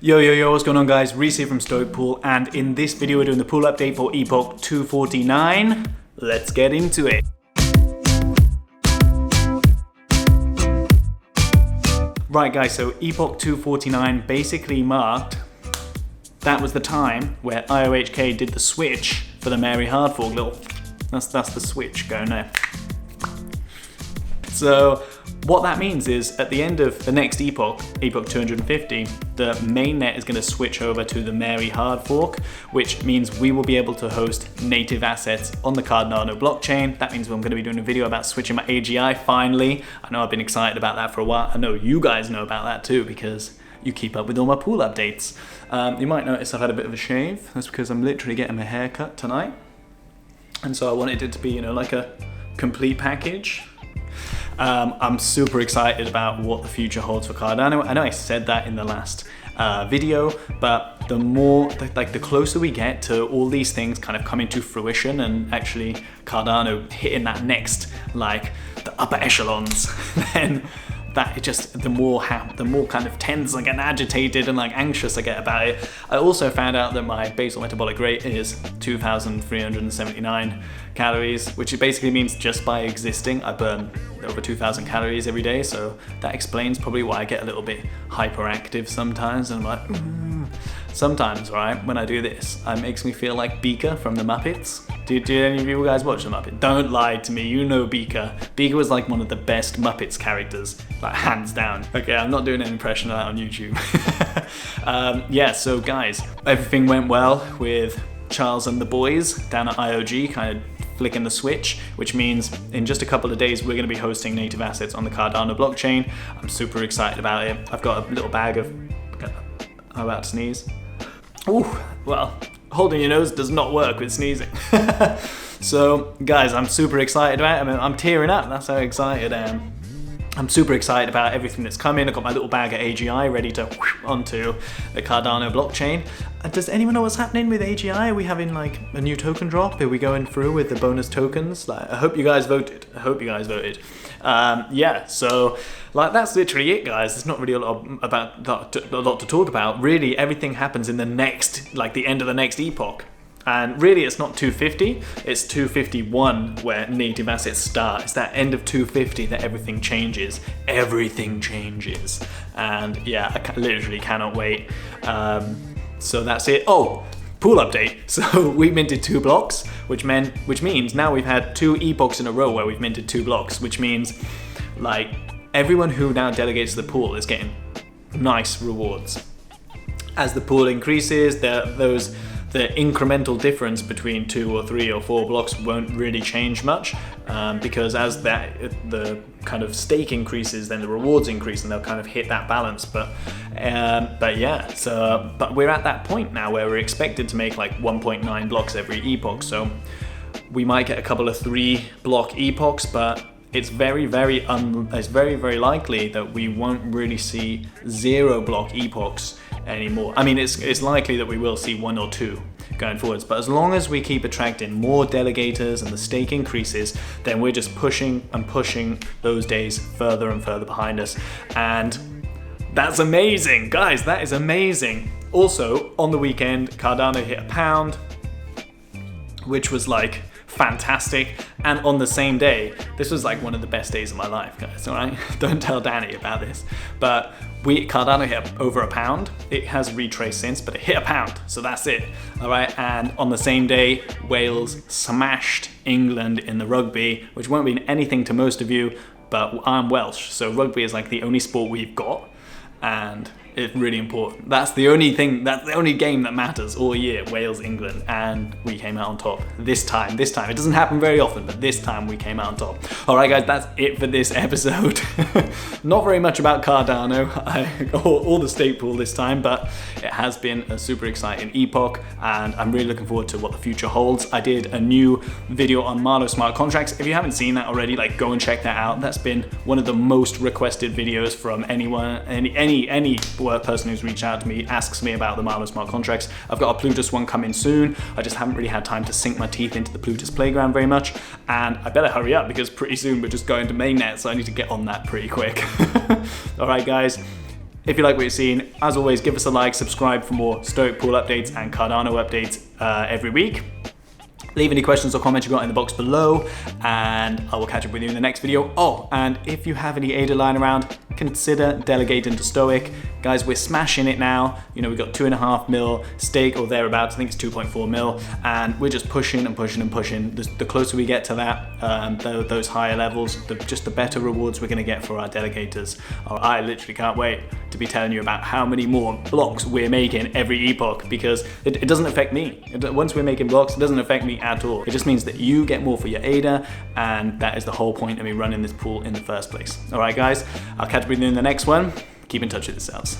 Yo, what's going on guys? Rhys here from Stoic Pool, and in this video we're doing the pool update for Epoch 249. Let's get into it. Right guys, so Epoch 249 basically marked, that was the time where IOHK did the switch for the Mary Hardfork that's the switch going there. So what that means is at the end of the next Epoch 250, the mainnet is going to switch over to the Mary Hardfork, which means we will be able to host native assets on the Cardano blockchain. That means I'm going to be doing a video about switching my AGI finally. I know I've been excited about that for a while. I know you guys know about that too because you keep up with all my pool updates. You might notice I've had a bit of a shave. That's because I'm literally getting my hair cut tonight. And so I wanted it to be, like a complete package. I'm super excited about what the future holds for Cardano. I know I said that in the last video, but the closer we get to all these things kind of coming to fruition and actually Cardano hitting that next, the upper echelons, then that the more kind of tense I get and agitated and anxious I get about it. I also found out that my basal metabolic rate is 2,379 calories, which basically means just by existing I burn over 2,000 calories every day. So that explains probably why I get a little bit hyperactive sometimes, and I'm like, sometimes, right, when I do this, it makes me feel like Beaker from the Muppets. Do any of you guys watch the Muppets? Don't lie to me, you know Beaker. Beaker was one of the best Muppets characters, hands down. Okay, I'm not doing an impression of that on YouTube. Yeah, so guys, everything went well with Charles and the boys down at IOG, kind of flicking the switch, which means in just a couple of days we're going to be hosting native assets on the Cardano blockchain. I'm super excited about it. I've got a little bag of... I'm about to sneeze. Ooh, well, holding your nose does not work with sneezing. So guys, I'm super excited about it. I'm tearing up, that's how excited I am. I'm super excited about everything that's coming. I've got my little bag of AGI ready to onto the Cardano blockchain. Does anyone know what's happening with AGI? Are we having a new token drop? Are we going through with the bonus tokens? I hope you guys voted. Yeah, so that's literally it, guys. There's not really a lot to talk about. Really, everything happens in the next, the end of the next epoch. And really, it's not 250, it's 251 where native assets start. It's that end of 250 that everything changes. Everything changes. And yeah, I literally cannot wait. So that's it. Oh, pool update. So we minted 2 blocks, which means now we've had 2 epochs in a row where we've minted 2 blocks, which means everyone who now delegates the pool is getting nice rewards. As the pool increases, the incremental difference between 2 or 3 or 4 blocks won't really change much, because as the kind of stake increases, then the rewards increase and they'll kind of hit that balance. But yeah, but we're at that point now where we're expected to make 1.9 blocks every epoch. So we might get a couple of 3 block epochs, but it's very likely that we won't really see 0 block epochs anymore. It's likely that we will see 1 or 2 going forwards, but as long as we keep attracting more delegators and the stake increases, then we're just pushing and pushing those days further and further behind us. And that's amazing, guys, that is amazing. Also, on the weekend, Cardano hit £1, which was fantastic. And on the same day, this was one of the best days of my life, guys, all right? Don't tell Danny about this. But Cardano hit over £1. It has retraced since, but it hit £1, so that's it, all right? And on the same day, Wales smashed England in the rugby, which won't mean anything to most of you, but I'm Welsh, so rugby is the only sport we've got, and it's really important. That's the only game that matters all year, Wales, England, and we came out on top this time. It doesn't happen very often, but this time we came out on top. All right, guys, that's it for this episode. Not very much about Cardano or the stake pool this time, but it has been a super exciting epoch, and I'm really looking forward to what the future holds. I did a new video on Marlow smart contracts. If you haven't seen that already, go and check that out. That's been one of the most requested videos from anyone, any person who's reached out to me asks me about the Marlow smart contracts. I've got a Plutus one coming soon. I just haven't really had time to sink my teeth into the Plutus playground very much, and I better hurry up because pretty soon we're just going to mainnet, so I need to get on that pretty quick. All right, guys. If you like what you're seeing, as always, give us a like, subscribe for more Stoic Pool updates and Cardano updates every week. Leave any questions or comments you got in the box below, and I will catch up with you in the next video. Oh, and if you have any ADA lying around, consider delegating to Stoic. Guys, we're smashing it now. You know, we've got 2.5 mil stake or thereabouts. I think it's 2.4 mil, and we're just pushing and pushing and pushing. The closer we get to that, those higher levels, just the better rewards we're gonna get for our delegators. I literally can't wait to be telling you about how many more blocks we're making every epoch, because it doesn't affect me. Once we're making blocks, it doesn't affect me at all. It just means that you get more for your ADA, and that is the whole point of me running this pool in the first place. All right, guys, I'll catch up with you in the next one. Keep in touch with yourselves.